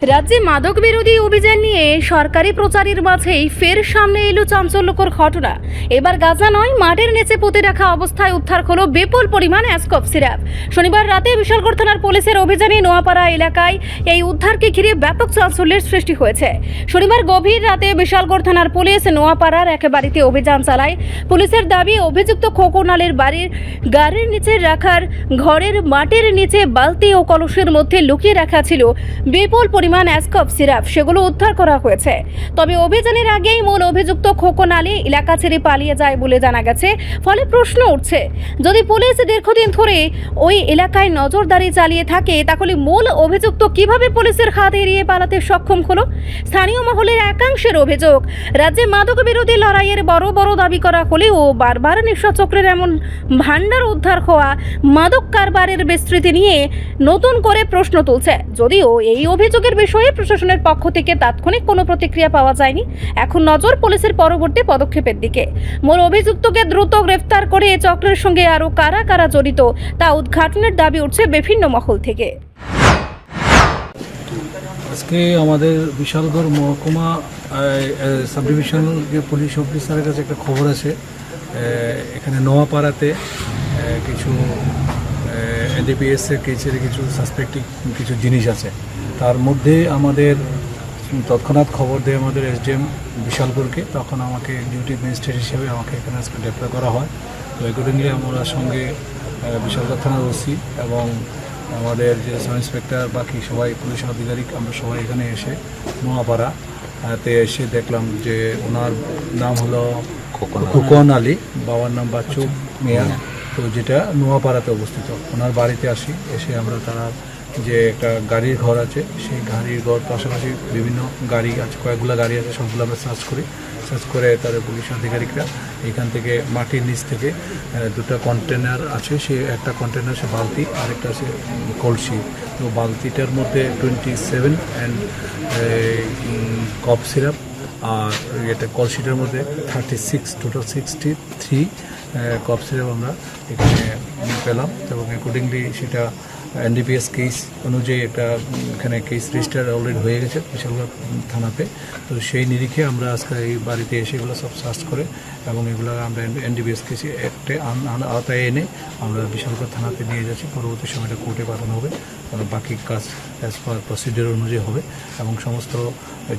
রাজ্যে মাদক বিরোধী অভিযান নিয়ে সরকারি প্রচারের মাঝেই ফের সামনে এলো চাঞ্চল্যকর ঘটনা। এবার গাঁজা নয়, মাটির নিচে পুঁতে রাখা অবস্থায় উদ্ধার হলো বিপুল পরিমাণ অ্যাসকপ সিরাপ। শনিবার রাতে বিশালগড় থানার পুলিশের অভিযানে নোয়াপাড়া এলাকায় এই উদ্ধারকে ঘিরে ব্যাপক চাঞ্চল্যের সৃষ্টি হয়েছে। শনিবার গভীর রাতে বিশালগড় থানার পুলিশ নোয়াপাড়ার এক বাড়িতে অভিযান চালায়। পুলিশের দাবি, অভিযুক্ত খোকন আলীর গাড়ির নিচে রাখার ঘরের মাটির নিচে বালতি ও কলসের মধ্যে লুকিয়ে রাখা ছিল বিপুল অ্যাসকপ সিরাপ। সেগুলো উদ্ধার করা হয়েছে। তবে অভিযানের আগেই মূল অভিযুক্ত খোকন আলী এলাকা ছেড়ে পালিয়ে যায় বলে জানা গেছে। ফলে প্রশ্ন উঠছে, যদি পুলিশ দীর্ঘদিন ধরে ওই এলাকায় নজরদারি চালিয়ে থাকে, তাহলে মূল অভিযুক্ত কিভাবে পুলিশের হাত এড়িয়ে পালাতে সক্ষম হলো? স্থানীয় মহলের একাংশের অভিযোগ, রাজ্যে মাদক বিরোধী লড়াইয়ের বড় বড় দাবি করা হলেও বারবার নিঃস্ব চক্রের এমন ভান্ডার উদ্ধার হওয়া মাদক কারবারের বিস্তৃতি নিয়ে নতুন করে প্রশ্ন তুলছে। যদিও এই অভিযোগের বিষয়ে প্রশাসনের পক্ষ থেকে তাৎক্ষণিক কোনো প্রতিক্রিয়া পাওয়া যায়নি। এখন নজর পুলিশের পরবর্তী পদক্ষেপের দিকে। মূল অভিযুক্তকে দ্রুত গ্রেফতার করে এই চক্রের সঙ্গে আরও কারা কারা জড়িত তা উদ্ঘাটনের দাবি উঠছে বিভিন্ন মহল থেকে। আজকে আমাদের বিশালগড় মহকুমা সাব ডিভিশন যে পুলিশ অফিসারের কাছে একটা খবর আছে, এখানে নোয়াপাড়াতে কিছু এনডিপিএসের কেসের কিছু সাসপেক্টিং কিছু জিনিস আছে। তার মধ্যে আমাদের তৎক্ষণাৎ খবর দেয় আমাদের এসডিএম বিশালগড়কে। তখন আমাকে ডিউটি ম্যাজিস্ট্রেট হিসেবে আমাকে এখানে আজকে ডেপ্লয় করা হয়। তো অ্যাকর্ডিংলি আমরা সঙ্গে বিশালগড় থানার ওসি এবং আমাদের যে সাব ইন্সপেক্টর, বাকি সবাই পুলিশ আধিকারিক, আমরা সবাই এখানে এসে নোয়াপাড়াতে এসে দেখলাম যে ওনার নাম হলো খোকন আলী, বাবার নাম বাচ্চু মিয়া, তো যেটা নোয়াপাড়াতে অবস্থিত। ওনার বাড়িতে আসি, এসে আমরা তারা যে একটা গাড়ির ঘর আছে, সেই গাড়ির ঘর পাশাপাশি বিভিন্ন গাড়ি আছে, কয়েকগুলো গাড়ি আছে, সবগুলো আমরা সার্চ করে তাদের পুলিশ আধিকারিকরা এখান থেকে মাটির নিচ থেকে দুটো কন্টেনার আছে, সে একটা কন্টেনার সে বালতি, আরেকটা আছে কলসি। তো বালতিটার মধ্যে 27 অ্যান্ড কফ সিরাপ, আর এটা কলসিটার মধ্যে 36, টোটাল 63 কফ সিরাপ আমরা এখানে পেলাম। এবং অ্যাকর্ডিংলি সেটা এনডিপিএস কেস অনুযায়ী একটা এখানে কেস রেজিস্টার অলরেডি হয়ে গেছে বিশালগড় থানাতে। তো সেই নিরিখে আমরা আজকে এই বাড়িতে এসে এগুলো সব সার্চ করে এবং এগুলো আমরা এনডিপিএস কেসে একটা আওতায় এনে আমরা বিশালগড় থানাতে নিয়ে যাচ্ছি। পরবর্তী সময়টা কোর্টে পাঠানো হবে, বাকি কাজ অ্যাজ পার প্রসিডিওর অনুযায়ী হবে। এবং সমস্ত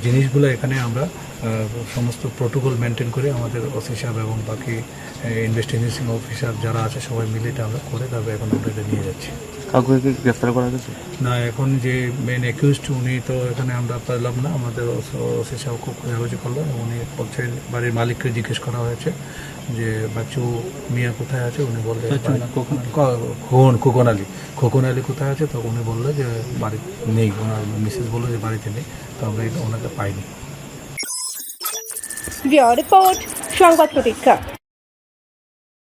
জিনিসগুলো এখানে আমরা সমস্ত প্রোটোকল মেনটেন করে আমাদের ওসি সাহেব এবং বাকি ইনভেস্টিগেশন অফিসার যারা আছে সবাই মিলে এটা আমরা করে তারপরে এখন আমরা এটা নিয়ে যাচ্ছি। কাউকে গ্রেফতার করা গেছে না, এখন যে মেন অ্যাকিউজড উনি তো এখানে আমরা পেলাম না। আমাদের ওসি সাহেব খুব খোঁজাখুঁজি করলো, উনি বলছে বাড়ির মালিককে জিজ্ঞেস করা হয়েছে যে বাচ্চু মিয়া কোথায় আছে। উনি বললেন খোকন আলী কোথায় আছে, তো উনি বললো যে বাড়ি নেই। ওনার মিসেস বললো যে বাড়িতে নেই, তো আমরা ওনাকে পাইনি। রিপোর্ট সংবাদ প্রতীক্ষা।